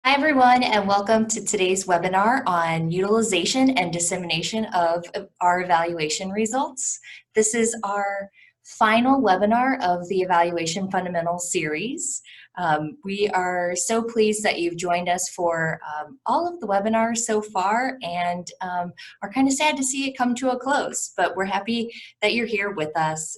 Hi, everyone, and welcome to today's webinar on utilization and dissemination of our evaluation results. This is our final webinar of the Evaluation Fundamentals series. We are so pleased that you've joined us for all of the webinars so far and are kind of sad to see it come to a close, but we're happy that you're here with us.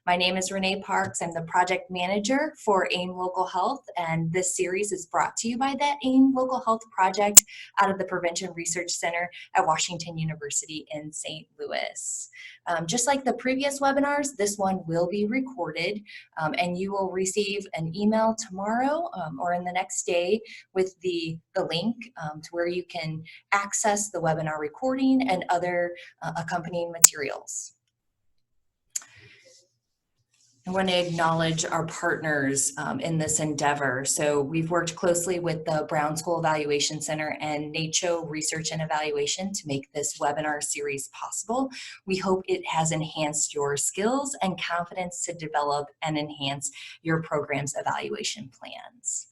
My name is Renee Parks. I'm the project manager for AIM Local Health, and this series is brought to you by that AIM Local Health project out of the Prevention Research Center at Washington University in St. Louis. Just like the previous webinars, this one will be recorded, and you will receive an email tomorrow or in the next day with the link to where you can access the webinar recording and other accompanying materials. I want to acknowledge our partners in this endeavor. So we've worked closely with the Brown School Evaluation Center and NACCHO Research and Evaluation to make this webinar series possible. We hope it has enhanced your skills and confidence to develop and enhance your program's evaluation plans.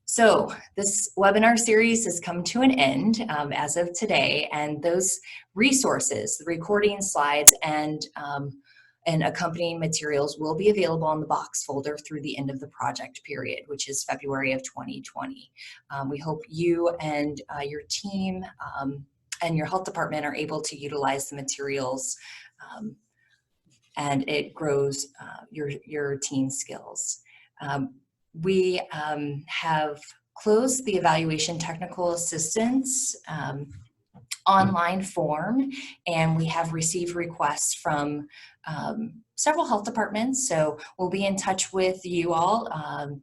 So this webinar series has come to an end as of today, and those resources, the recording slides, and accompanying materials will be available on the box folder through the end of the project period, which is February of 2020. We hope you and your team and your health department are able to utilize the materials and it grows your team skills. We have closed the evaluation technical assistance online form, and we have received requests from several health departments, so we'll be in touch with you all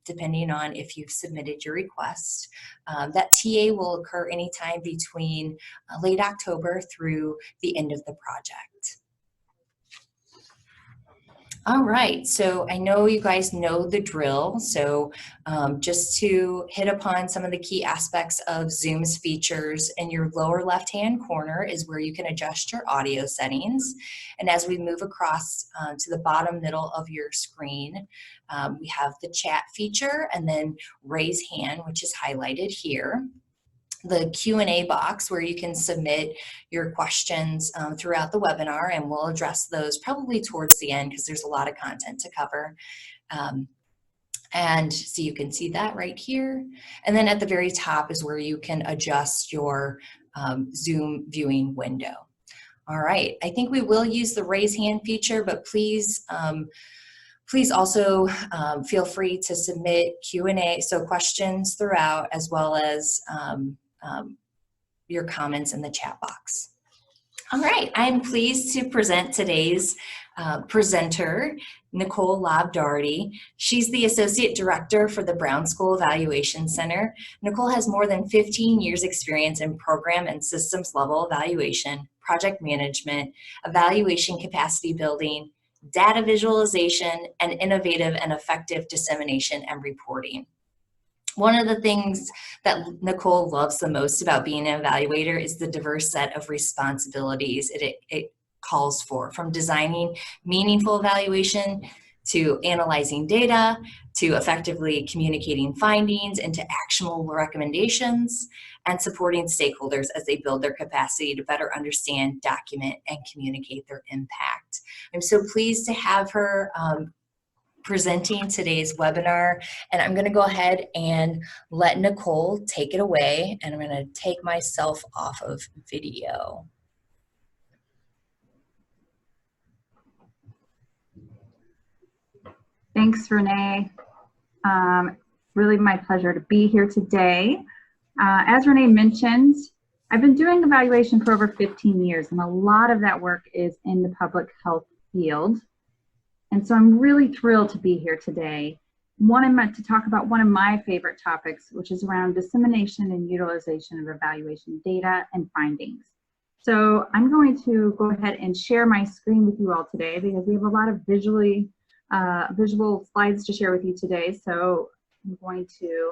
depending on if you've submitted your request. That TA will occur anytime between late October through the end of the project. All right, so I know you guys know the drill, so just to hit upon some of the key aspects of Zoom's features, in your lower left-hand corner is where you can adjust your audio settings. And as we move across to the bottom middle of your screen, we have the chat feature and then raise hand, which is highlighted here. The Q&A box where you can submit your questions throughout the webinar, and we'll address those probably towards the end because there's a lot of content to cover. And so you can see that right here. And then at the very top is where you can adjust your Zoom viewing window. All right, I think we will use the raise hand feature, but please also feel free to submit Q&A, so questions throughout, as well as your comments in the chat box. All right, I'm pleased to present today's presenter, Nicole Labdarty. She's the Associate Director for the Brown School Evaluation Center. Nicole has more than 15 years experience in program and systems level evaluation, project management, evaluation capacity building, data visualization, and innovative and effective dissemination and reporting. One of the things that Nicole loves the most about being an evaluator is the diverse set of responsibilities it calls for, from designing meaningful evaluation to analyzing data, to effectively communicating findings into actionable recommendations, and supporting stakeholders as they build their capacity to better understand, document, and communicate their impact. I'm so pleased to have her presenting today's webinar, and I'm going to go ahead and let Nicole take it away, and I'm going to take myself off of video. Thanks, Renee. Really my pleasure to be here today. As Renee mentioned, I've been doing evaluation for over 15 years, and a lot of that work is in the public health field. And so I'm really thrilled to be here today. I'm meant to talk about one of my favorite topics, which is around dissemination and utilization of evaluation data and findings. So I'm going to go ahead and share my screen with you all today because we have a lot of visual slides to share with you today. So I'm going to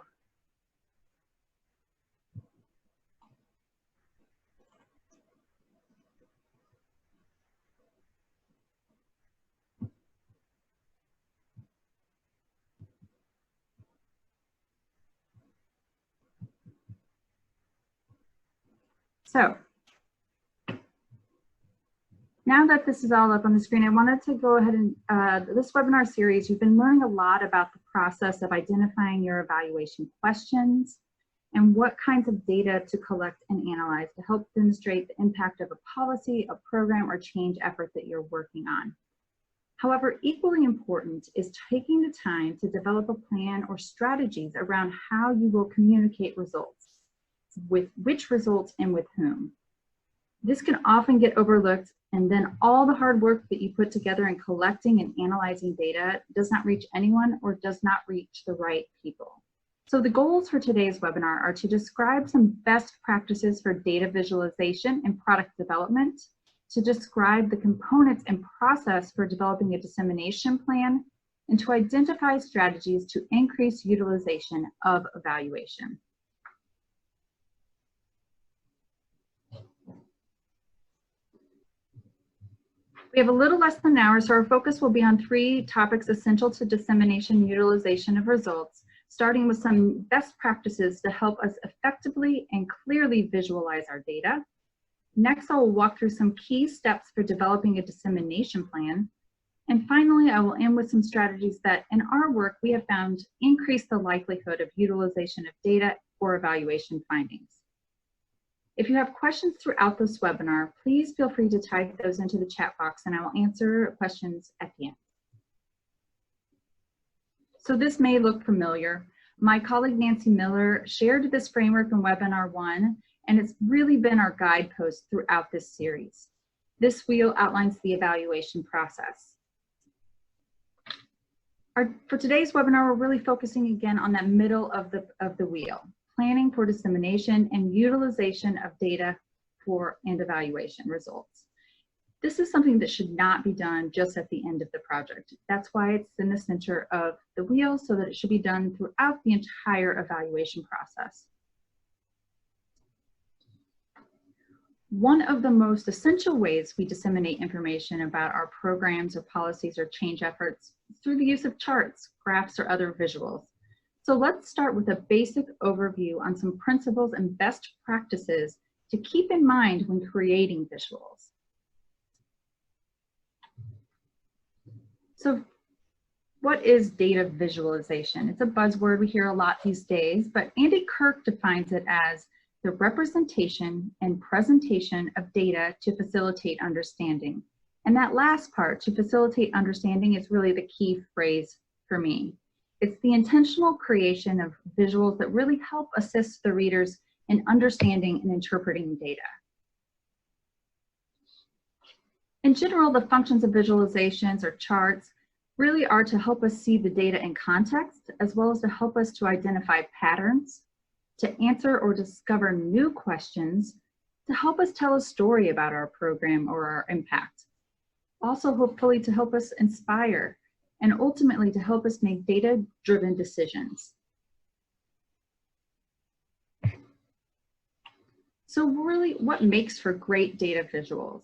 So now that this is all up on the screen, I wanted to go ahead and, this webinar series, you've been learning a lot about the process of identifying your evaluation questions and what kinds of data to collect and analyze to help demonstrate the impact of a policy, a program, or change effort that you're working on. However, equally important is taking the time to develop a plan or strategies around how you will communicate results, with which results and with whom. This can often get overlooked, and then all the hard work that you put together in collecting and analyzing data does not reach anyone or does not reach the right people. So the goals for today's webinar are to describe some best practices for data visualization and product development, to describe the components and process for developing a dissemination plan, and to identify strategies to increase utilization of evaluation. We have a little less than an hour, so our focus will be on 3 topics essential to dissemination and utilization of results, starting with some best practices to help us effectively and clearly visualize our data. Next, I will walk through some key steps for developing a dissemination plan. And finally, I will end with some strategies that in our work we have found increase the likelihood of utilization of data for evaluation findings. If you have questions throughout this webinar, please feel free to type those into the chat box and I will answer questions at the end. So this may look familiar. My colleague Nancy Miller shared this framework in webinar 1, and it's really been our guidepost throughout this series. This wheel outlines the evaluation process. For today's webinar, we're really focusing again on that middle of the wheel, planning for dissemination and utilization of data and evaluation results. This is something that should not be done just at the end of the project. That's why it's in the center of the wheel, so that it should be done throughout the entire evaluation process. One of the most essential ways we disseminate information about our programs or policies or change efforts is through the use of charts, graphs, or other visuals. So let's start with a basic overview on some principles and best practices to keep in mind when creating visuals. So what is data visualization? It's a buzzword we hear a lot these days, but Andy Kirk defines it as the representation and presentation of data to facilitate understanding. And that last part, to facilitate understanding, is really the key phrase for me. It's the intentional creation of visuals that really help assist the readers in understanding and interpreting data. In general, the functions of visualizations or charts really are to help us see the data in context, as well as to help us to identify patterns, to answer or discover new questions, to help us tell a story about our program or our impact. Also, hopefully, to help us inspire, and ultimately to help us make data-driven decisions. So really, what makes for great data visuals?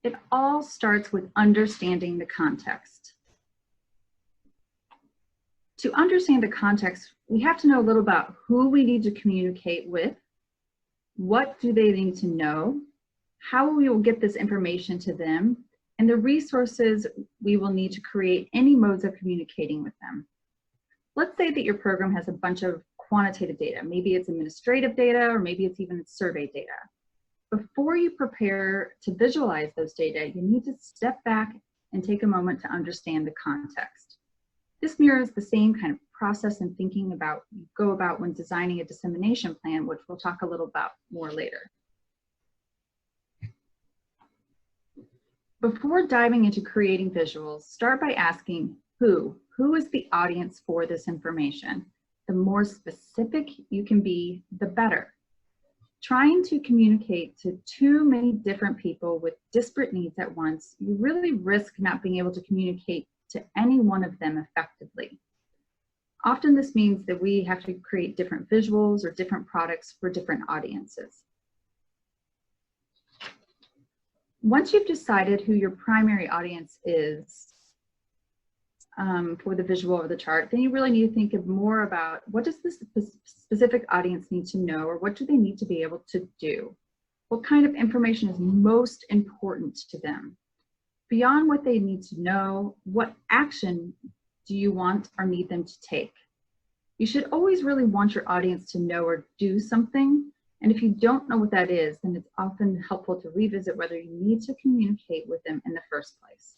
It all starts with understanding the context. To understand the context, we have to know a little about who we need to communicate with, what do they need to know, how we will get this information to them, and the resources we will need to create any modes of communicating with them. Let's say that your program has a bunch of quantitative data. Maybe it's administrative data, or maybe it's even survey data. Before you prepare to visualize those data, you need to step back and take a moment to understand the context. This mirrors the same kind of process and thinking you go about when designing a dissemination plan, which we'll talk a little about more later. Before diving into creating visuals, start by asking who is the audience for this information? The more specific you can be, the better. Trying to communicate to too many different people with disparate needs at once, you really risk not being able to communicate to any one of them effectively. Often this means that we have to create different visuals or different products for different audiences. Once you've decided who your primary audience is, for the visual or the chart, then you really need to think of more about what does this specific audience need to know, or what do they need to be able to do? What kind of information is most important to them? Beyond what they need to know, what action do you want or need them to take? You should always really want your audience to know or do something. And if you don't know what that is, then it's often helpful to revisit whether you need to communicate with them in the first place.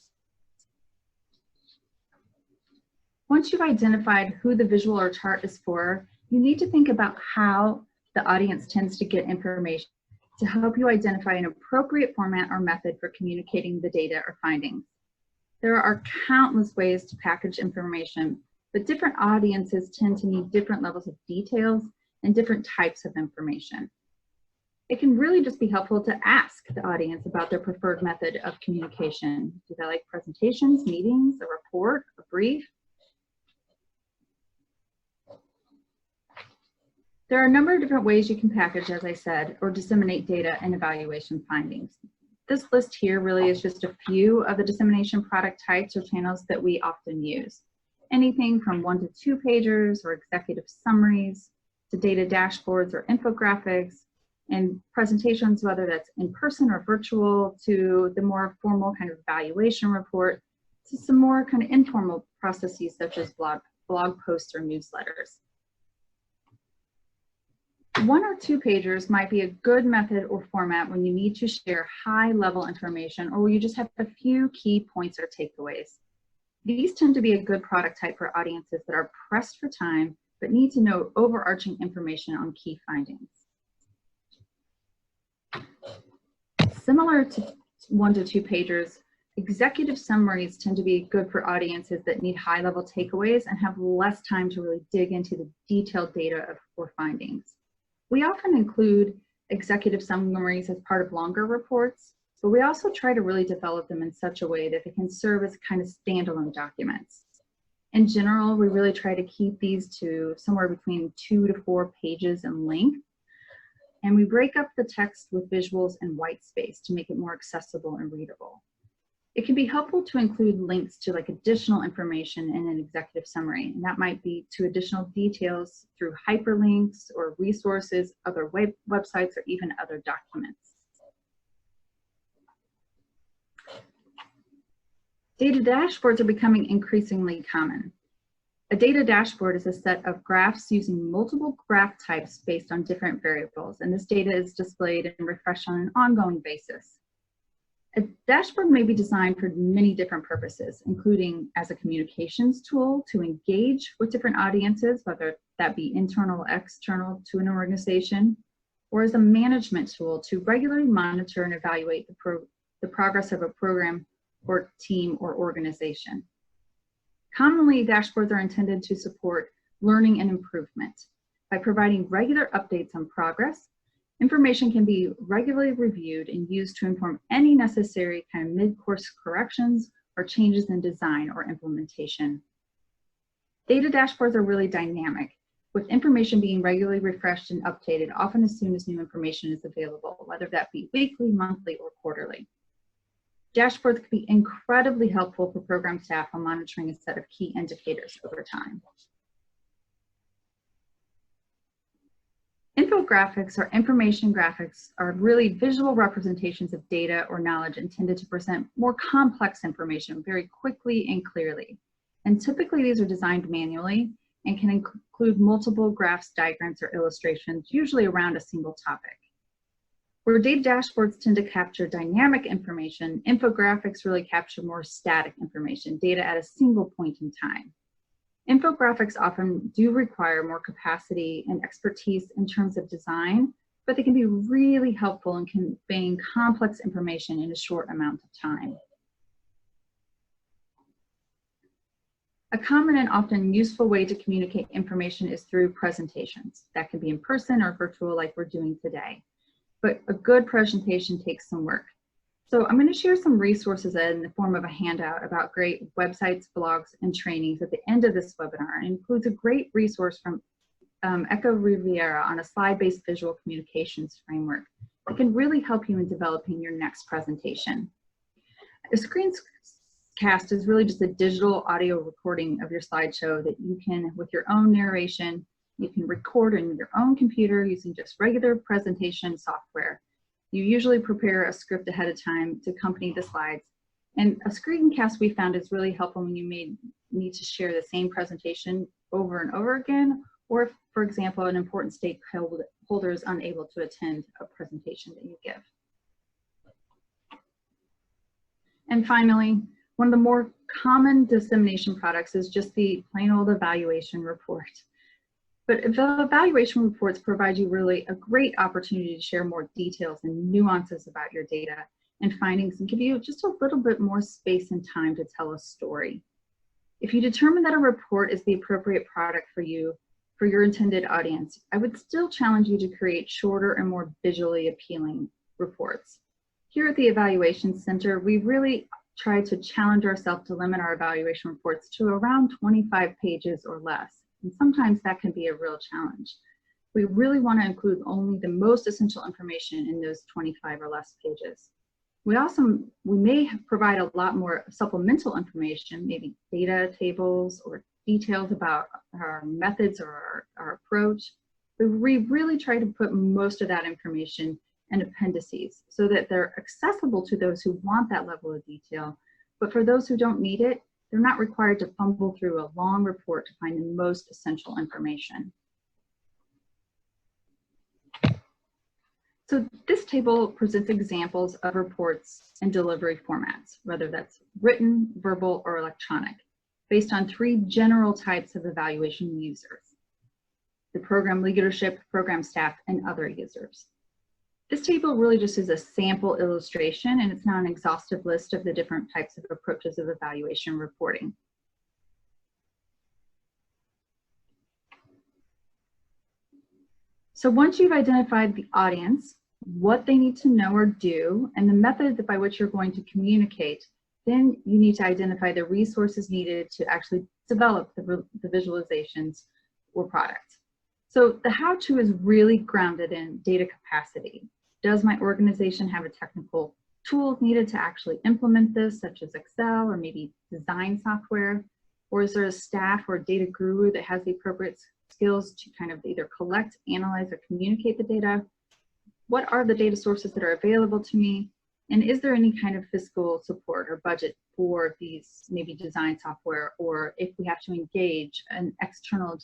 Once you've identified who the visual or chart is for, you need to think about how the audience tends to get information to help you identify an appropriate format or method for communicating the data or findings. There are countless ways to package information, but different audiences tend to need different levels of details and different types of information. It can really just be helpful to ask the audience about their preferred method of communication. Do they like presentations, meetings, a report, a brief? There are a number of different ways you can package, as I said, or disseminate data and evaluation findings. This list here really is just a few of the dissemination product types or channels that we often use. Anything from 1 to 2 pagers or executive summaries, to data dashboards or infographics, and presentations, whether that's in person or virtual, to the more formal kind of evaluation report, to some more kind of informal processes such as blog posts or newsletters. 1 or 2 pagers might be a good method or format when you need to share high-level information or where you just have a few key points or takeaways. These tend to be a good product type for audiences that are pressed for time but need to know overarching information on key findings. Similar to 1 to 2 pagers, executive summaries tend to be good for audiences that need high-level takeaways and have less time to really dig into the detailed data or findings. We often include executive summaries as part of longer reports, but we also try to really develop them in such a way that they can serve as kind of standalone documents. In general, we really try to keep these to somewhere between 2 to 4 pages in length, and we break up the text with visuals and white space to make it more accessible and readable. It can be helpful to include links to additional information in an executive summary, and that might be to additional details through hyperlinks or resources, other websites, or even other documents. Data dashboards are becoming increasingly common. A data dashboard is a set of graphs using multiple graph types based on different variables, and this data is displayed and refreshed on an ongoing basis. A dashboard may be designed for many different purposes, including as a communications tool to engage with different audiences, whether that be internal or external to an organization, or as a management tool to regularly monitor and evaluate the progress of a program or team or organization. Commonly, dashboards are intended to support learning and improvement. By providing regular updates on progress, information can be regularly reviewed and used to inform any necessary kind of mid-course corrections or changes in design or implementation. Data dashboards are really dynamic, with information being regularly refreshed and updated often as soon as new information is available, whether that be weekly, monthly, or quarterly. Dashboards can be incredibly helpful for program staff on monitoring a set of key indicators over time. Infographics or information graphics are really visual representations of data or knowledge intended to present more complex information very quickly and clearly. And typically these are designed manually and can include multiple graphs, diagrams, or illustrations, usually around a single topic. Where data dashboards tend to capture dynamic information, infographics really capture more static information, data at a single point in time. Infographics often do require more capacity and expertise in terms of design, but they can be really helpful in conveying complex information in a short amount of time. A common and often useful way to communicate information is through presentations. That can be in person or virtual like we're doing today. But a good presentation takes some work. So I'm going to share some resources in the form of a handout about great websites, blogs, and trainings at the end of this webinar. It includes a great resource from Echo Riviera on a slide-based visual communications framework that can really help you in developing your next presentation. A screen cast is really just a digital audio recording of your slideshow that you can, with your own narration, you can record in your own computer using just regular presentation software. You usually prepare a script ahead of time to accompany the slides. And a screencast we found is really helpful when you may need to share the same presentation over and over again, or if, for example, an important stakeholder is unable to attend a presentation that you give. And finally, one of the more common dissemination products is just the plain old evaluation report. But the evaluation reports provide you really a great opportunity to share more details and nuances about your data and findings and give you just a little bit more space and time to tell a story. If you determine that a report is the appropriate product for you, for your intended audience, I would still challenge you to create shorter and more visually appealing reports. Here at the Evaluation Center, we really try to challenge ourselves to limit our evaluation reports to around 25 pages or less. And sometimes that can be a real challenge. We really want to include only the most essential information in those 25 or less pages. We may provide a lot more supplemental information, maybe data tables or details about our methods or our approach. But we really try to put most of that information in appendices so that they're accessible to those who want that level of detail. But for those who don't need it, they're not required to fumble through a long report to find the most essential information. So this table presents examples of reports and delivery formats, whether that's written, verbal, or electronic, based on 3 general types of evaluation users: the program leadership, program staff, and other users. This table really just is a sample illustration, and it's not an exhaustive list of the different types of approaches of evaluation reporting. So once you've identified the audience, what they need to know or do, and the method by which you're going to communicate, then you need to identify the resources needed to actually develop the visualizations or product. So the how-to is really grounded in data capacity. Does my organization have a technical tools needed to actually implement this, such as Excel or maybe design software? Or is there a staff or data guru that has the appropriate skills to kind of either collect, analyze, or communicate the data? What are the data sources that are available to me? And is there any kind of fiscal support or budget for these maybe design software, or if we have to engage an external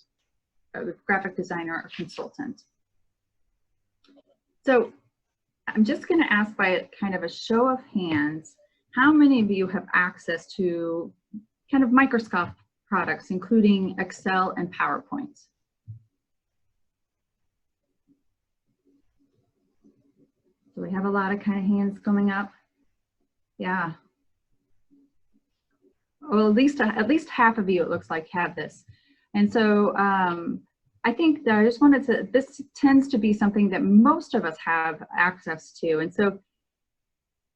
graphic designer or consultant? So I'm just going to ask by kind of a show of hands, how many of you have access to kind of Microsoft products, including Excel and PowerPoint? So we have a lot of kind of hands coming up. Yeah. Well, at least half of you, it looks like, have this. And so I think that I just wanted to, this tends to be something that most of us have access to. And so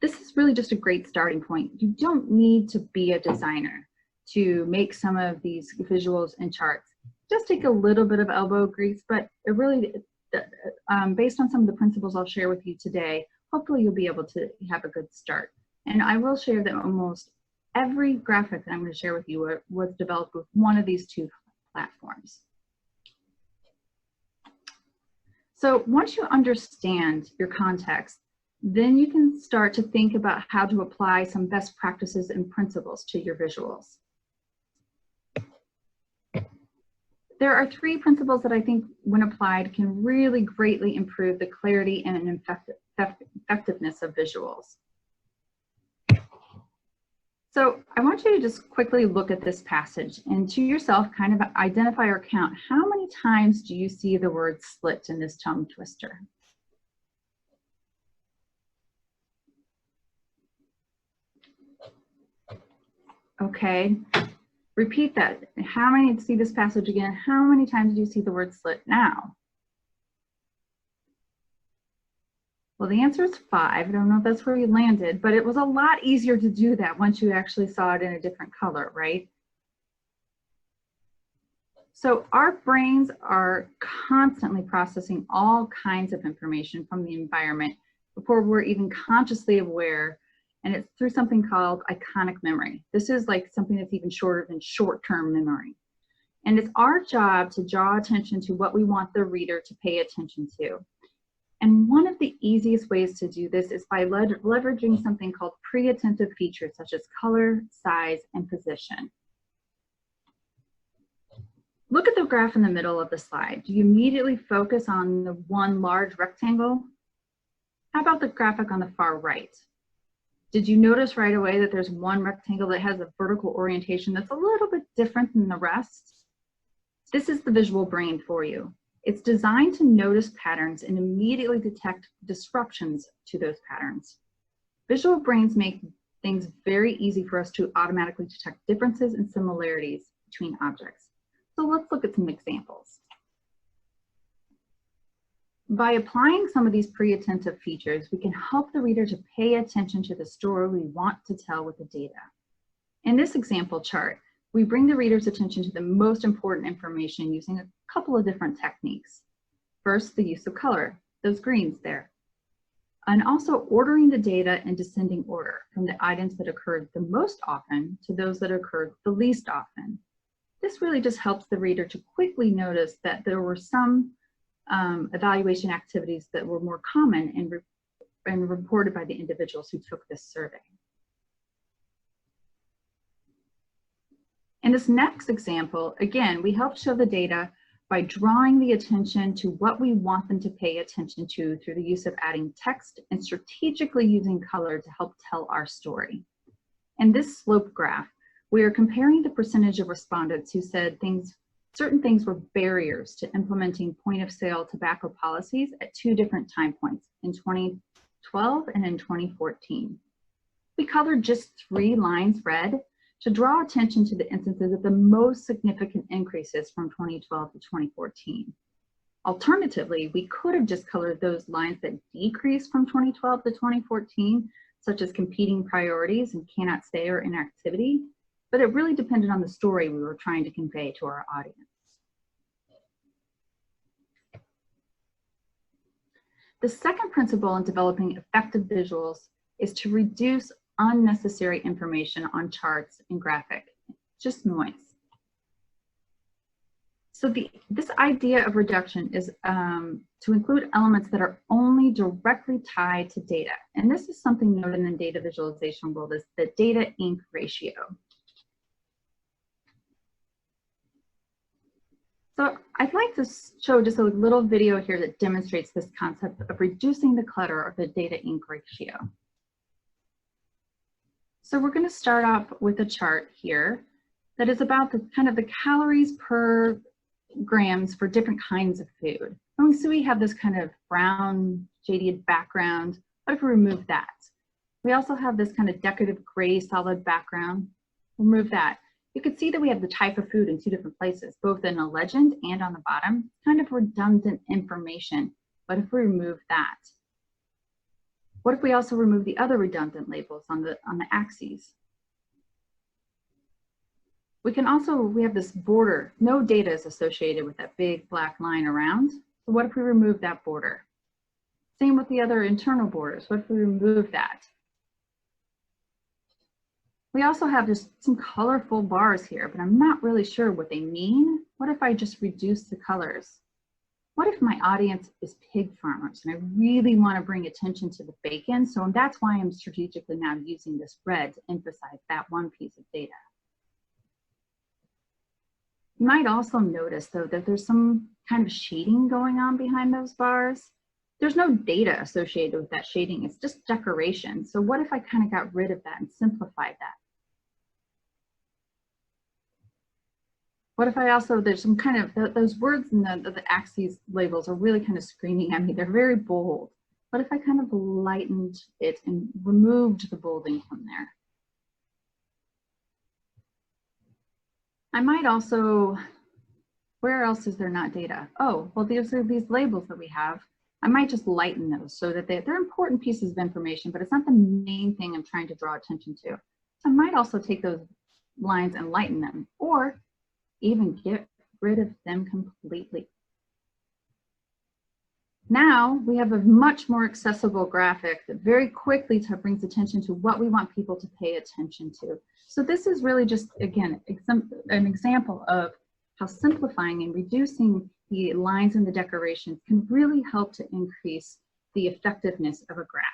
this is really just a great starting point. You don't need to be a designer to make some of these visuals and charts. Just take a little bit of elbow grease, but it really, based on some of the principles I'll share with you today, hopefully you'll be able to have a good start. And I will share that almost every graphic that I'm going to share with you was developed with one of these 2 platforms. So once you understand your context, then you can start to think about how to apply some best practices and principles to your visuals. There are 3 principles that I think, when applied, can really greatly improve the clarity and effectiveness of visuals. So I want you to just quickly look at this passage and to yourself kind of identify or count, how many times do you see the word slit in this tongue twister? Okay, repeat that. How many, see this passage again, how many times do you see the word slit now? Well, the answer is 5. I don't know if that's where you landed, but it was a lot easier to do that once you actually saw it in a different color, right? So our brains are constantly processing all kinds of information from the environment before we're even consciously aware and it's through something called iconic memory. This is like something that's even shorter than short-term memory. And it's our job to draw attention to what we want the reader to pay attention to. And one of the easiest ways to do this is by leveraging something called pre-attentive features such as color, size, and position. Look at the graph in the middle of the slide. Do you immediately focus on the one large rectangle? How about the graphic on the far right? Did you notice right away that there's one rectangle that has a vertical orientation that's a little bit different than the rest? This is the visual brain for you. It's designed to notice patterns and immediately detect disruptions to those patterns. Visual brains make things very easy for us to automatically detect differences and similarities between objects. So let's look at some examples. By applying some of these pre-attentive features, we can help the reader to pay attention to the story we want to tell with the data. In this example chart, we bring the reader's attention to the most important information using a couple of different techniques. First, the use of color, those greens there. And also ordering the data in descending order from the items that occurred the most often to those that occurred the least often. This really just helps the reader to quickly notice that there were some evaluation activities that were more common and reported by the individuals who took this survey. In this next example, again, we help show the data by drawing the attention to what we want them to pay attention to through the use of adding text and strategically using color to help tell our story. In this slope graph, we are comparing the percentage of respondents who said certain things were barriers to implementing point-of-sale tobacco policies at two different time points, in 2012 and in 2014. We colored just 3 lines red to draw attention to the instances of the most significant increases from 2012 to 2014. Alternatively, we could have just colored those lines that decreased from 2012 to 2014, such as competing priorities and cannot stay or inactivity, but it really depended on the story we were trying to convey to our audience. The second principle in developing effective visuals is to reduce unnecessary information on charts and graphic, just noise. So this idea of reduction is to include elements that are only directly tied to data. And this is something noted in the data visualization world as the data ink ratio. So I'd like to show just a little video here that demonstrates this concept of reducing the clutter of the data ink ratio. So we're going to start off with a chart here that is about the kind of the calories per grams for different kinds of food. And so we have this kind of brown shaded background. What if we remove that? We also have this kind of decorative gray solid background. Remove that. You can see that we have the type of food in 2 different places, both in a legend and on the bottom. Kind of redundant information. What if we remove that? What if we also remove the other redundant labels on the axes? We have this border. No data is associated with that big black line around. So what if we remove that border? Same with the other internal borders. What if we remove that? We also have just some colorful bars here, but I'm not really sure what they mean. What if I just reduce the colors? What if my audience is pig farmers and I really want to bring attention to the bacon? So that's why I'm strategically now using this red to emphasize that one piece of data. You might also notice though that there's some kind of shading going on behind those bars. There's no data associated with that shading, it's just decoration. So what if I kind of got rid of that and simplified that? What if I also, there's some kind of, those words in the axes labels are really kind of screaming at me. They're very bold. What if I kind of lightened it and removed the bolding from there? I might also, where else is there not data? Oh, well, these are these labels that we have. I might just lighten those so that they're important pieces of information, but it's not the main thing I'm trying to draw attention to. So I might also take those lines and lighten them, or even get rid of them completely. Now we have a much more accessible graphic that very quickly brings attention to what we want people to pay attention to. So this is really just, again, an example of how simplifying and reducing the lines and the decorations can really help to increase the effectiveness of a graph.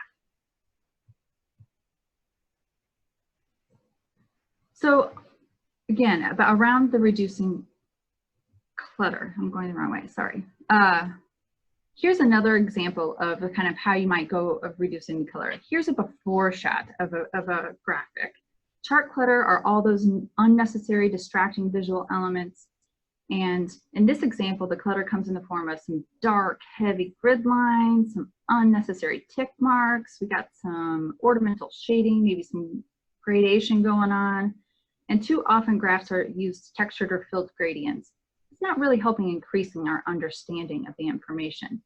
So again, around the reducing clutter, I'm going the wrong way, sorry. Here's another example of a kind of how you might go of reducing the color. Here's a before shot of a graphic. Chart clutter are all those unnecessary distracting visual elements. And in this example, the clutter comes in the form of some dark, heavy grid lines, some unnecessary tick marks. We got some ornamental shading, maybe some gradation going on. And too often graphs are used textured or filled gradients. It's not really helping increasing our understanding of the information.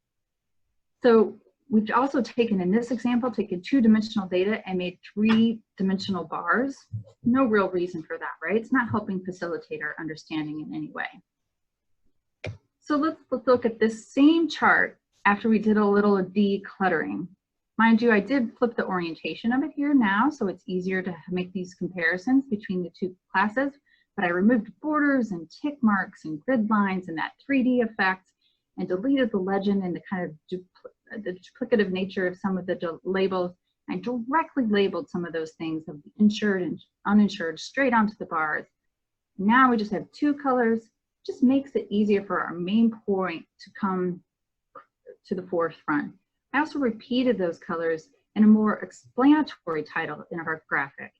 So we've also taken, in this example, taken two-dimensional data and made three-dimensional bars. No real reason for that, right? It's not helping facilitate our understanding in any way. So let's look at this same chart after we did a little decluttering. Mind you, I did flip the orientation of it here now, so it's easier to make these comparisons between the two classes. But I removed borders and tick marks and grid lines and that 3D effect and deleted the legend and the kind of the duplicative nature of some of the labels. I directly labeled some of those things of the insured and uninsured straight onto the bars. Now we just have two colors. Just makes it easier for our main point to come to the forefront. I also repeated those colors in a more explanatory title in our graphic.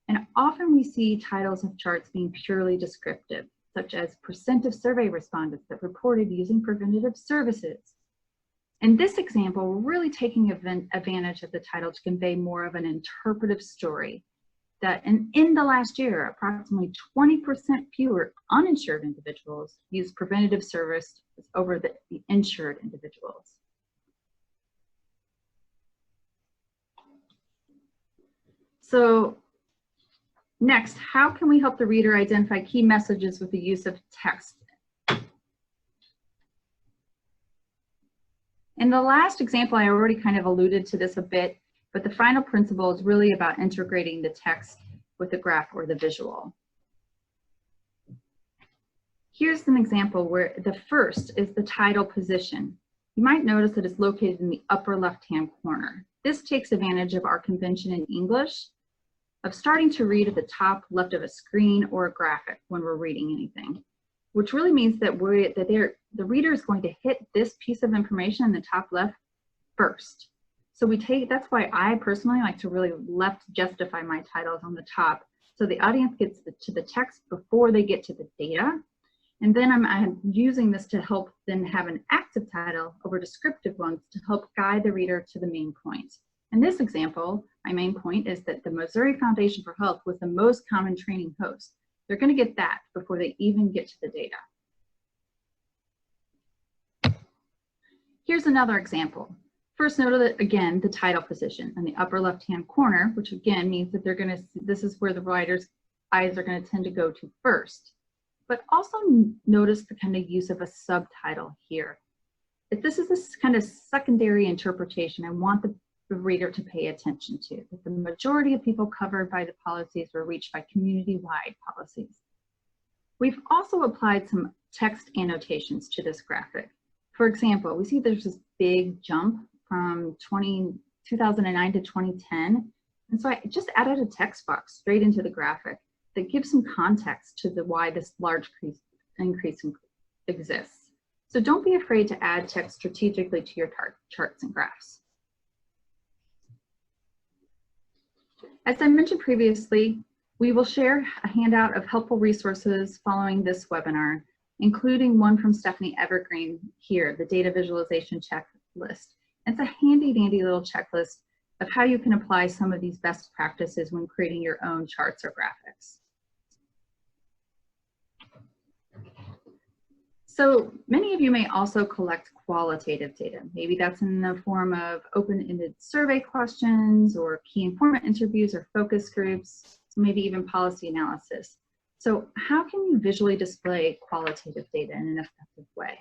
And often we see titles of charts being purely descriptive, such as % of survey respondents that reported using preventative services. In this example, we're really taking advantage of the title to convey more of an interpretive story that in the last year, approximately 20% fewer uninsured individuals used preventative service over the insured individuals. So next, how can we help the reader identify key messages with the use of text? In the last example, I already kind of alluded to this a bit, but the final principle is really about integrating the text with the graph or the visual. Here's an example where the first is the title position. You might notice that it's located in the upper left-hand corner. This takes advantage of our convention in English of starting to read at the top left of a screen or a graphic when we're reading anything, which really means that the reader is going to hit this piece of information in the top left first. So that's why I personally like to really left justify my titles on the top, so the audience gets to the text before they get to the data. And then I'm using this to help then have an active title over descriptive ones to help guide the reader to the main point. In this example, my main point is that the Missouri Foundation for Health was the most common training host. They're going to get that before they even get to the data. Here's another example. First, note that again, the title position in the upper left-hand corner, which again means that this is where the writer's eyes are going to tend to go to first. But also notice the kind of use of a subtitle here. If this is this kind of secondary interpretation, I want the reader to pay attention to, that the majority of people covered by the policies were reached by community-wide policies. We've also applied some text annotations to this graphic. For example, we see there's this big jump from 2009 to 2010. And so I just added a text box straight into the graphic that gives some context to why this large increase exists. So don't be afraid to add text strategically to your charts and graphs. As I mentioned previously, we will share a handout of helpful resources following this webinar, including one from Stephanie Evergreen here, the data visualization checklist. It's a handy dandy little checklist of how you can apply some of these best practices when creating your own charts or graphics. So many of you may also collect qualitative data. Maybe that's in the form of open-ended survey questions or key informant interviews or focus groups, maybe even policy analysis. So how can you visually display qualitative data in an effective way?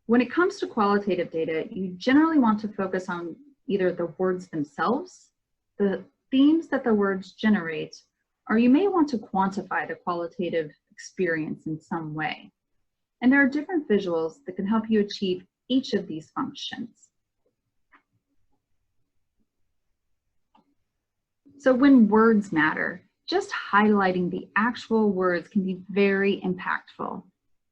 When it comes to qualitative data, you generally want to focus on either the words themselves, the themes that the words generate, or you may want to quantify the qualitative experience in some way. And there are different visuals that can help you achieve each of these functions. So when words matter, just highlighting the actual words can be very impactful.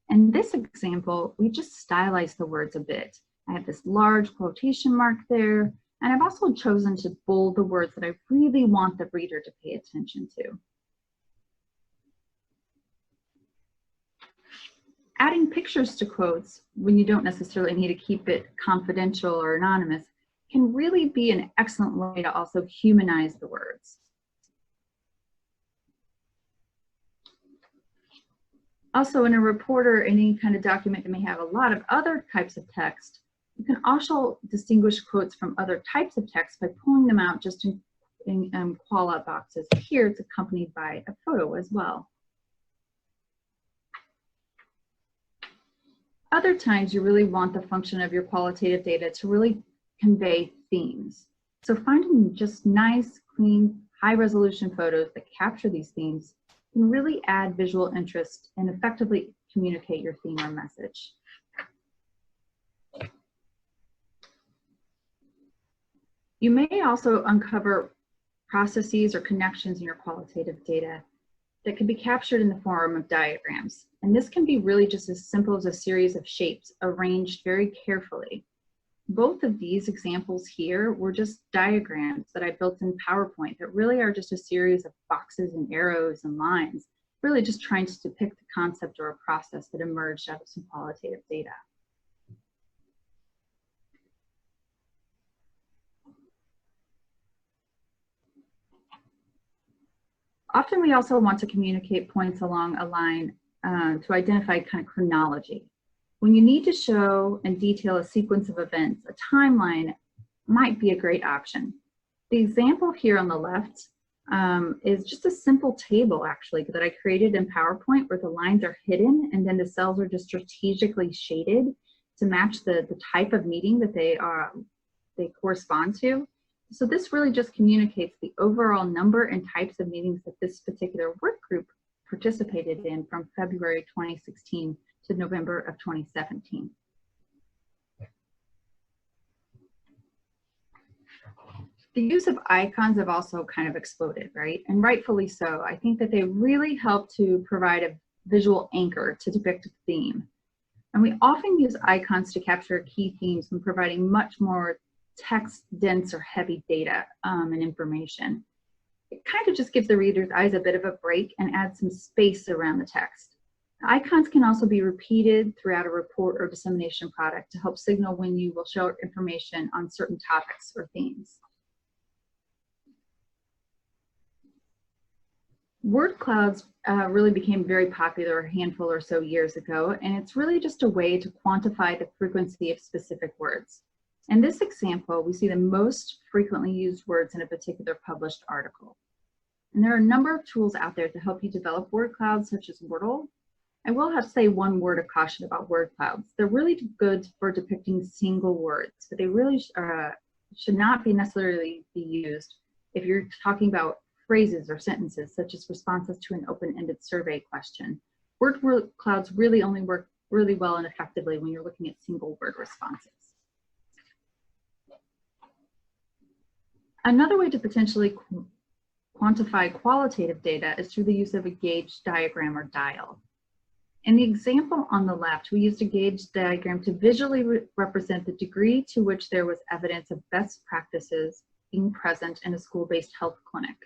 In this example, we just stylized the words a bit. I have this large quotation mark there, and I've also chosen to bold the words that I really want the reader to pay attention to. Adding pictures to quotes when you don't necessarily need to keep it confidential or anonymous can really be an excellent way to also humanize the words. Also, in a report or any kind of document that may have a lot of other types of text, you can also distinguish quotes from other types of text by pulling them out just in call-out boxes. Here, it's accompanied by a photo as well. Other times, you really want the function of your qualitative data to really convey themes. So finding just nice, clean, high-resolution photos that capture these themes can really add visual interest and effectively communicate your theme or message. You may also uncover processes or connections in your qualitative data that can be captured in the form of diagrams. And this can be really just as simple as a series of shapes arranged very carefully. Both of these examples here were just diagrams that I built in PowerPoint that really are just a series of boxes and arrows and lines, really just trying to depict the concept or a process that emerged out of some qualitative data. Often we also want to communicate points along a line to identify kind of chronology. When you need to show and detail a sequence of events, a timeline might be a great option. The example here on the left is just a simple table actually that I created in PowerPoint where the lines are hidden and then the cells are just strategically shaded to match the type of meeting that they correspond to. So this really just communicates the overall number and types of meetings that this particular work group participated in from February 2016 to November of 2017. The use of icons have also kind of exploded, right? And rightfully so. I think that they really help to provide a visual anchor to depict a theme. And we often use icons to capture key themes when providing much more text-dense or heavy data and information. It kind of just gives the reader's eyes a bit of a break and adds some space around the text. Icons can also be repeated throughout a report or dissemination product to help signal when you will show information on certain topics or themes. Word clouds really became very popular a handful or so years ago, and it's really just a way to quantify the frequency of specific words. In this example, we see the most frequently used words in a particular published article. And there are a number of tools out there to help you develop word clouds, such as Wordle. I will have to say one word of caution about word clouds. They're really good for depicting single words, but they really should not be necessarily be used if you're talking about phrases or sentences, such as responses to an open-ended survey question. Word clouds really only work really well and effectively when you're looking at single word responses. Another way to potentially quantify qualitative data is through the use of a gauge diagram or dial. In the example on the left, we used a gauge diagram to visually represent the degree to which there was evidence of best practices being present in a school-based health clinic.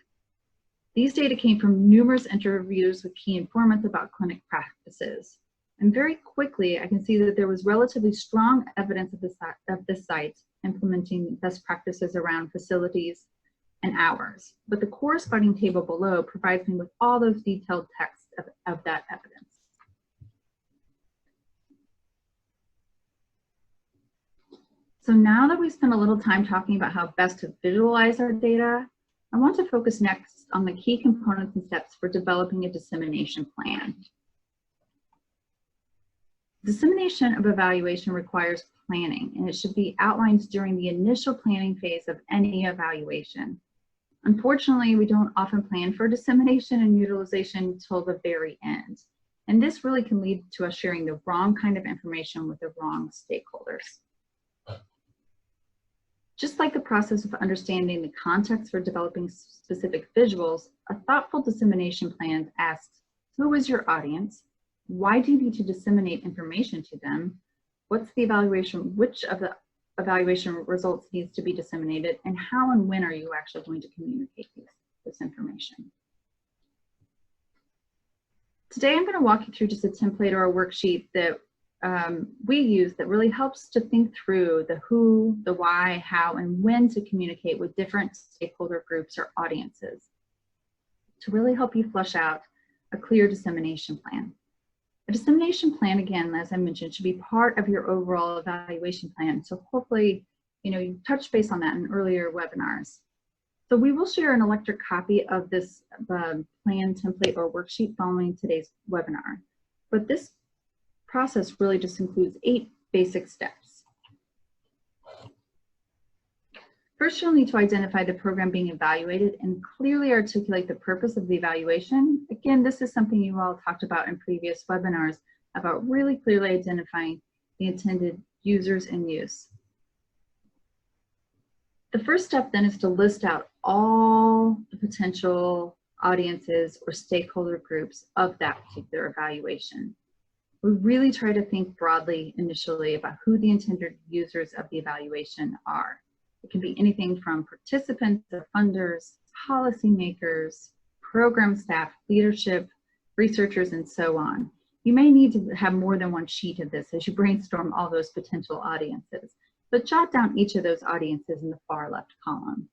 These data came from numerous interviews with key informants about clinic practices. And very quickly, I can see that there was relatively strong evidence of this site implementing best practices around facilities and hours. But the corresponding table below provides me with all those detailed text of that evidence. So now that we spent a little time talking about how best to visualize our data, I want to focus next on the key components and steps for developing a dissemination plan. Dissemination of evaluation requires planning, and it should be outlined during the initial planning phase of any evaluation. Unfortunately, we don't often plan for dissemination and utilization until the very end. And this really can lead to us sharing the wrong kind of information with the wrong stakeholders. Just like the process of understanding the context for developing specific visuals, a thoughtful dissemination plan asks, who is your audience? Why do you need to disseminate information to them? What's the evaluation? Which of the evaluation results needs to be disseminated? And how and when are you actually going to communicate this information? Today, I'm going to walk you through just a template or a worksheet that we use that really helps to think through the who, the why, how, and when to communicate with different stakeholder groups or audiences to really help you flesh out a clear dissemination plan. A dissemination plan, again, as I mentioned, should be part of your overall evaluation plan. So hopefully, you touched base on that in earlier webinars. So we will share an electronic copy of this plan template or worksheet following today's webinar. But this process really just includes 8 basic steps. First, you'll need to identify the program being evaluated and clearly articulate the purpose of the evaluation. Again, this is something you all talked about in previous webinars about really clearly identifying the intended users and use. The first step then is to list out all the potential audiences or stakeholder groups of that particular evaluation. We really try to think broadly initially about who the intended users of the evaluation are. It can be anything from participants to funders, policymakers, program staff, leadership, researchers, and so on. You may need to have more than one sheet of this as you brainstorm all those potential audiences, but jot down each of those audiences in the far left column.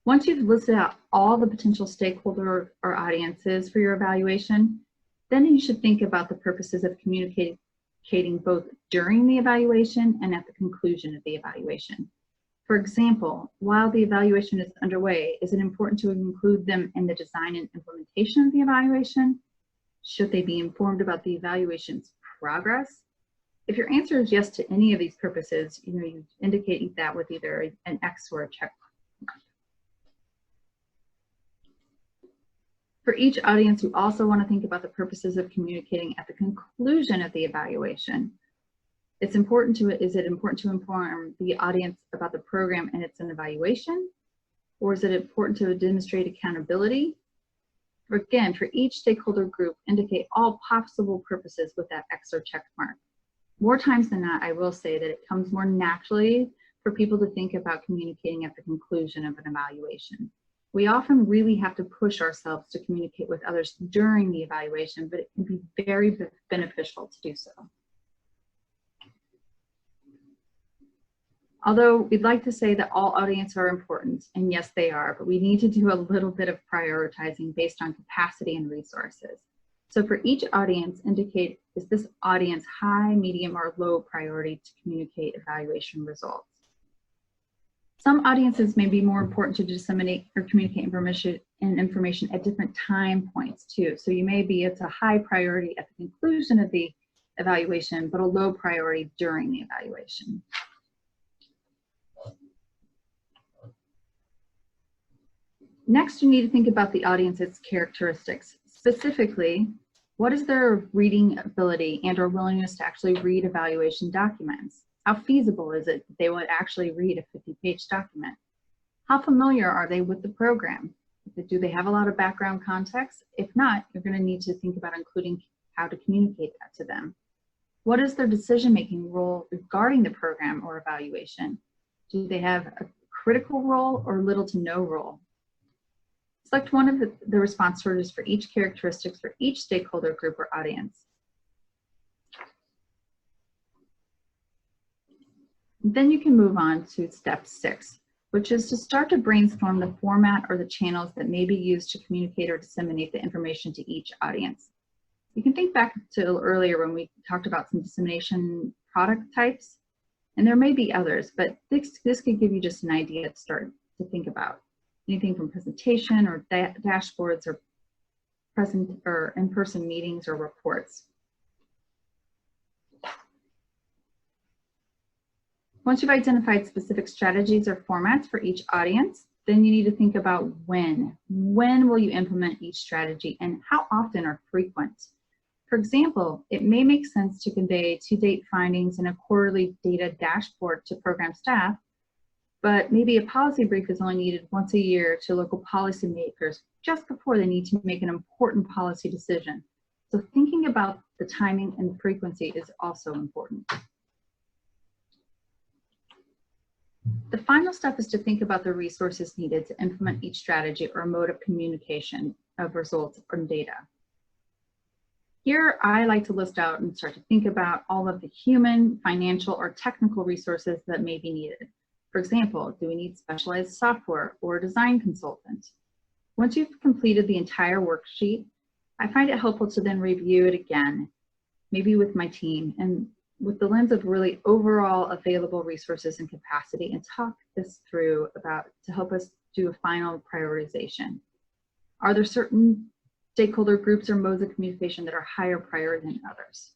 Once you've listed out all the potential stakeholder or audiences for your evaluation, then you should think about the purposes of communicating both during the evaluation and at the conclusion of the evaluation. For example, while the evaluation is underway, is it important to include them in the design and implementation of the evaluation? Should they be informed about the evaluation's progress? If your answer is yes to any of these purposes, you indicate that with either an X or a check mark. For each audience, you also want to think about the purposes of communicating at the conclusion of the evaluation. Is it important to inform the audience about the program and it's an evaluation? Or is it important to demonstrate accountability? Again, for each stakeholder group, indicate all possible purposes with that X or check mark. More times than not, I will say that it comes more naturally for people to think about communicating at the conclusion of an evaluation. We often really have to push ourselves to communicate with others during the evaluation, but it can be very beneficial to do so. Although we'd like to say that all audiences are important, and yes, they are, but we need to do a little bit of prioritizing based on capacity and resources. So for each audience, indicate, is this audience high, medium, or low priority to communicate evaluation results? Some audiences may be more important to disseminate or communicate information at different time points too. So you may be, it's a high priority at the conclusion of the evaluation, but a low priority during the evaluation. Next, you need to think about the audience's characteristics. Specifically, what is their reading ability and or willingness to actually read evaluation documents? How feasible is it that they would actually read a 50-page document? How familiar are they with the program? Do they have a lot of background context? If not, you're going to need to think about including how to communicate that to them. What is their decision-making role regarding the program or evaluation? Do they have a critical role or little to no role? Select one of the response orders for each characteristics for each stakeholder group or audience. Then you can move on to step 6, which is to start to brainstorm the format or the channels that may be used to communicate or disseminate the information to each audience. You can think back to earlier when we talked about some dissemination product types, and there may be others, but this could give you just an idea to start to think about. Anything from presentation or dashboards or in-person meetings or reports. Once you've identified specific strategies or formats for each audience, then you need to think about when. When will you implement each strategy and how often or frequent? For example, it may make sense to convey to-date findings in a quarterly data dashboard to program staff, but maybe a policy brief is only needed once a year to local policymakers just before they need to make an important policy decision. So thinking about the timing and frequency is also important. The final step is to think about the resources needed to implement each strategy or mode of communication of results from data. Here, I like to list out and start to think about all of the human, financial, or technical resources that may be needed. For example, do we need specialized software or a design consultant? Once you've completed the entire worksheet, I find it helpful to then review it again, maybe with my team, and with the lens of really overall available resources and capacity, and talk this through to help us do a final prioritization. Are there certain stakeholder groups or modes of communication that are higher priority than others?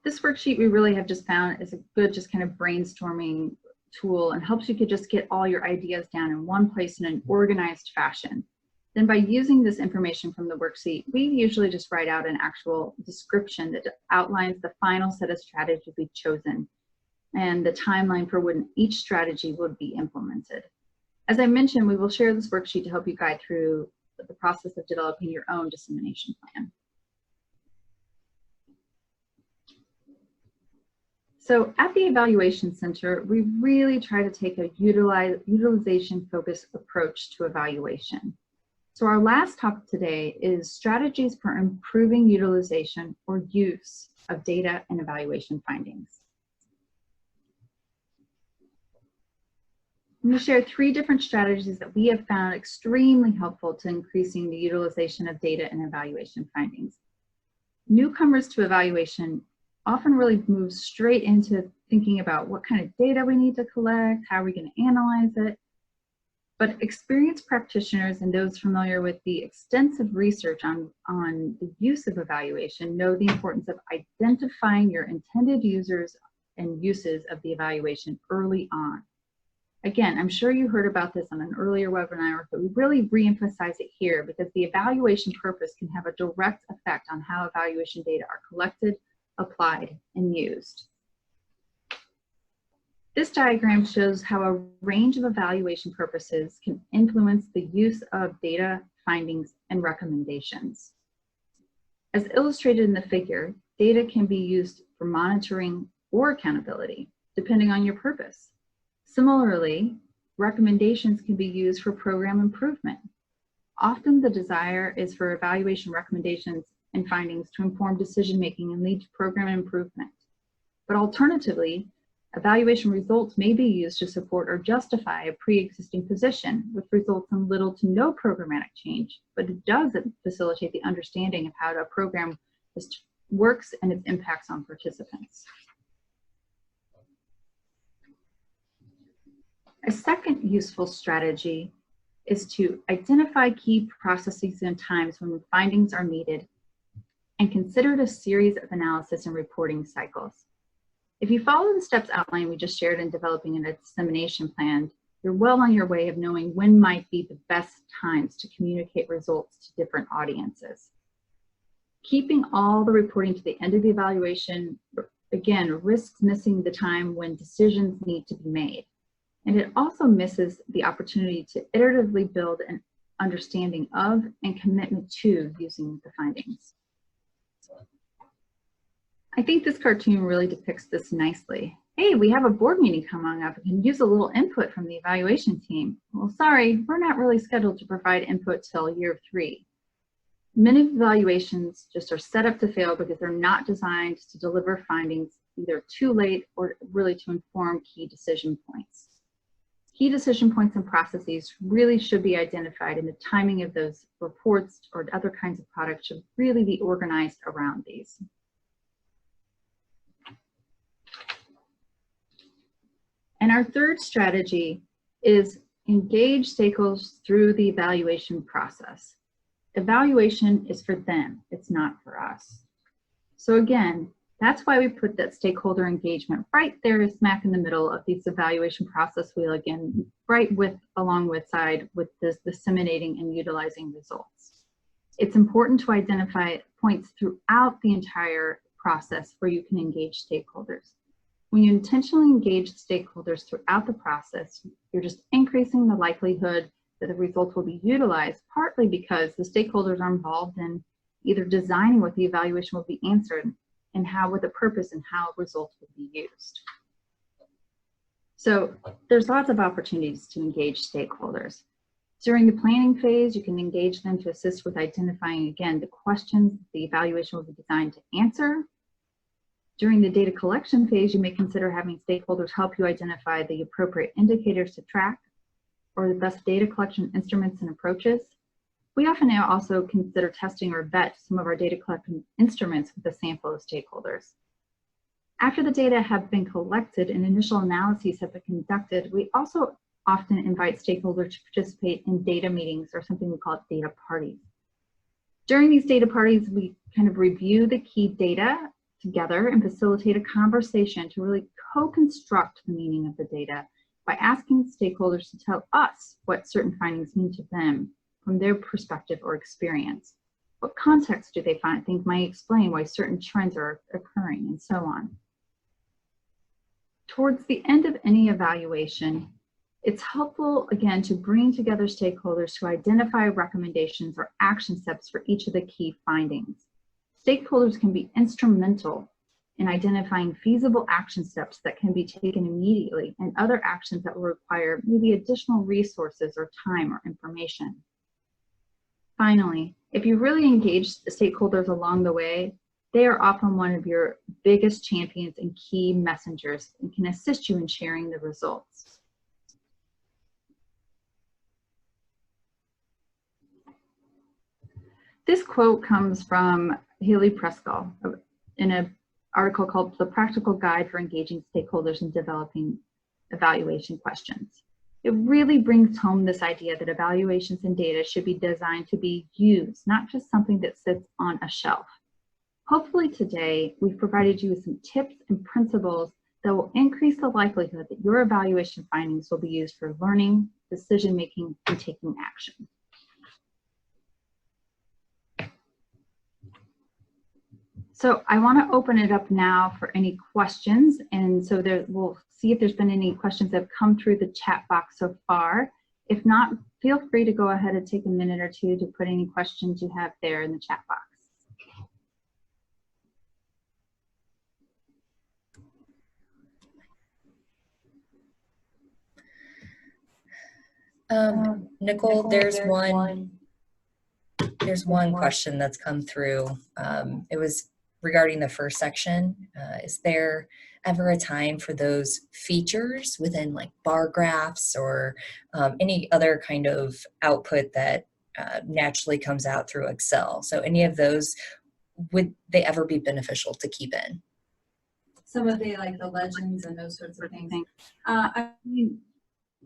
This worksheet we really have just found is a good just kind of brainstorming tool and helps you to just get all your ideas down in one place in an organized fashion. Then by using this information from the worksheet, we usually just write out an actual description that outlines the final set of strategies we've chosen and the timeline for when each strategy would be implemented. As I mentioned, we will share this worksheet to help you guide through the process of developing your own dissemination plan. So at the Evaluation Center, we really try to take a utilization-focused approach to evaluation. So our last topic today is strategies for improving utilization or use of data and evaluation findings. I'm going to share 3 different strategies that we have found extremely helpful to increasing the utilization of data and evaluation findings. Newcomers to evaluation often really move straight into thinking about what kind of data we need to collect, how are we going to analyze it. But experienced practitioners and those familiar with the extensive research on the use of evaluation know the importance of identifying your intended users and uses of the evaluation early on. Again, I'm sure you heard about this on an earlier webinar, but we really re-emphasize it here because the evaluation purpose can have a direct effect on how evaluation data are collected, applied, and used. This diagram shows how a range of evaluation purposes can influence the use of data, findings, and recommendations. As illustrated in the figure, data can be used for monitoring or accountability, depending on your purpose. Similarly, recommendations can be used for program improvement. Often the desire is for evaluation recommendations and findings to inform decision-making and lead to program improvement. But alternatively, evaluation results may be used to support or justify a pre-existing position, which results in little to no programmatic change, but it does facilitate the understanding of how a program works and its impacts on participants. A second useful strategy is to identify key processes and times when findings are needed and consider a series of analysis and reporting cycles. If you follow the steps outlined we just shared in developing a dissemination plan, you're well on your way of knowing when might be the best times to communicate results to different audiences. Keeping all the reporting to the end of the evaluation, again, risks missing the time when decisions need to be made. And it also misses the opportunity to iteratively build an understanding of and commitment to using the findings. I think this cartoon really depicts this nicely. Hey, we have a board meeting coming up and can use a little input from the evaluation team. Well, sorry, we're not really scheduled to provide input till year 3. Many evaluations just are set up to fail because they're not designed to deliver findings either too late or really to inform key decision points. Key decision points and processes really should be identified, and the timing of those reports or other kinds of products should really be organized around these. And our third strategy is engage stakeholders through the evaluation process. Evaluation is for them, it's not for us. So again, That's why we put that stakeholder engagement right there, smack in the middle of this evaluation process wheel, again, right alongside with this disseminating and utilizing results. It's important to identify points throughout the entire process where you can engage stakeholders. When you intentionally engage stakeholders throughout the process, you're just increasing the likelihood that the results will be utilized, partly because the stakeholders are involved in either designing what the evaluation will be answered and how, with a purpose, and how results will be used. So there's lots of opportunities to engage stakeholders. During the planning phase, you can engage them to assist with identifying, again, the questions the evaluation will be designed to answer. During the data collection phase, you may consider having stakeholders help you identify the appropriate indicators to track or the best data collection instruments and approaches. We often now also consider testing or vet some of our data collection instruments with a sample of stakeholders. After the data have been collected and initial analyses have been conducted, we also often invite stakeholders to participate in data meetings, or something we call data parties. During these data parties, we kind of review the key data together and facilitate a conversation to really co-construct the meaning of the data by asking stakeholders to tell us what certain findings mean to them from their perspective or experience. What context do they think might explain why certain trends are occurring, and so on. Towards the end of any evaluation, it's helpful, again, to bring together stakeholders to identify recommendations or action steps for each of the key findings. Stakeholders can be instrumental in identifying feasible action steps that can be taken immediately and other actions that will require maybe additional resources or time or information. Finally, if you really engage the stakeholders along the way, they are often one of your biggest champions and key messengers and can assist you in sharing the results. This quote comes from Haley Prescall in an article called "The Practical Guide for Engaging Stakeholders in Developing Evaluation Questions." It really brings home this idea that evaluations and data should be designed to be used, not just something that sits on a shelf. Hopefully today, we've provided you with some tips and principles that will increase the likelihood that your evaluation findings will be used for learning, decision-making, and taking action. So I want to open it up now for any questions, and so we'll see if there's been any questions that have come through the chat box so far. If not, feel free to go ahead and take a minute or two to put any questions you have there in the chat box. Nicole, there's one question that's come through. It was regarding the first section. Is there ever a time for those features within like bar graphs or any other kind of output that naturally comes out through Excel? So any of those, would they ever be beneficial to keep in? Some of the, like the legends and those sorts of things. I mean,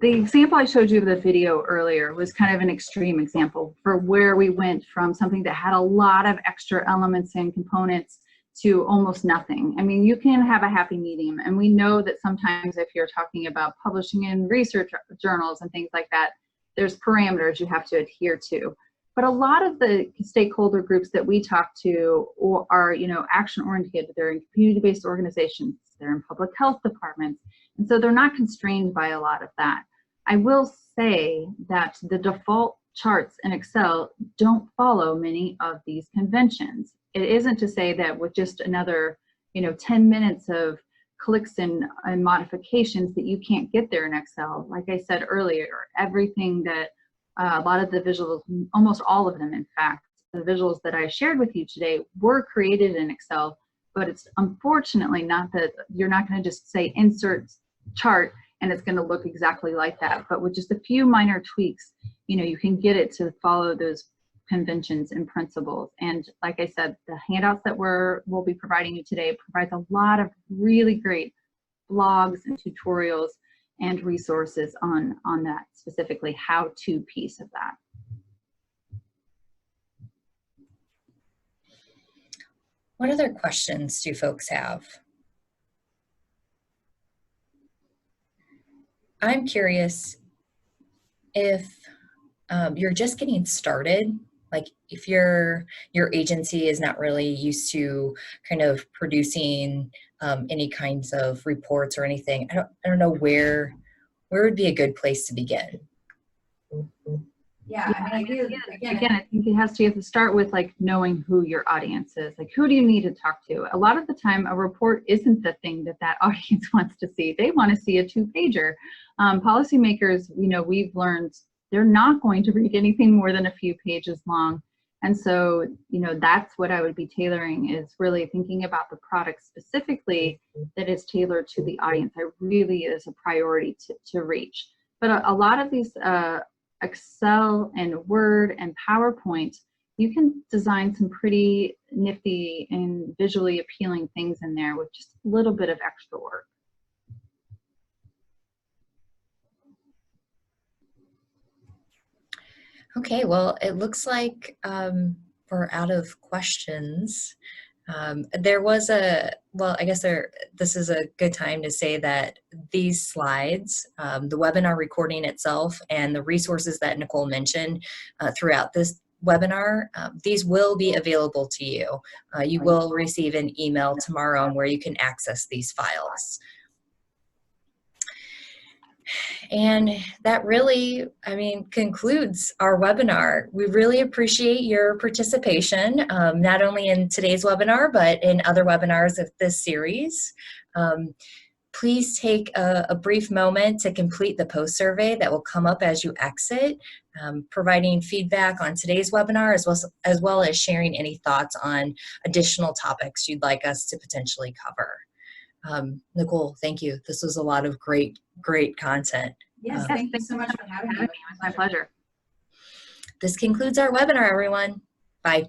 the example I showed you of the video earlier was kind of an extreme example for where we went from something that had a lot of extra elements and components to almost nothing. I mean, you can have a happy medium, and we know that sometimes if you're talking about publishing in research journals and things like that, there's parameters you have to adhere to. But a lot of the stakeholder groups that we talk to are, action-oriented. They're in community-based organizations. They're in public health departments. And so they're not constrained by a lot of that. I will say that the default charts in Excel don't follow many of these conventions. It isn't to say that with just another, 10 minutes of clicks and modifications that you can't get there in Excel. Like I said earlier, everything that a lot of the visuals, almost all of them, in fact, the visuals that I shared with you today were created in Excel, but it's unfortunately not that you're not going to just say insert chart and it's going to look exactly like that. But with just a few minor tweaks, you can get it to follow those conventions and principles. And like I said, the handouts that we'll be providing you today provides a lot of really great blogs and tutorials and resources on that, specifically how-to piece of that. What other questions do folks have? I'm curious if you're just getting started, like if your agency is not really used to kind of producing any kinds of reports or anything. I don't know where would be a good place to begin. Yeah, I mean, again, I think you have to start with like knowing who your audience is. Like, who do you need to talk to? A lot of the time, a report isn't the thing that audience wants to see. They want to see a 2-pager. Policymakers, you know, we've learned they're not going to read anything more than a few pages long. And so, you know, that's what I would be tailoring, is really thinking about the product specifically that is tailored to the audience. It really is a priority to reach. But a lot of these Excel and Word and PowerPoint, you can design some pretty nifty and visually appealing things in there with just a little bit of extra work. Okay, well, it looks like we're out of questions. There was this is a good time to say that these slides, the webinar recording itself, and the resources that Nicole mentioned throughout this webinar, these will be available to you. You will receive an email tomorrow where you can access these files. And that really, I mean, concludes our webinar. We really appreciate your participation, not only in today's webinar, but in other webinars of this series. Please take a brief moment to complete the post survey that will come up as you exit, providing feedback on today's webinar, as well as sharing any thoughts on additional topics you'd like us to potentially cover. Nicole, thank you. This was a lot of great content. Yes, thank you so much for having me. It was my pleasure. This concludes our webinar, everyone. Bye.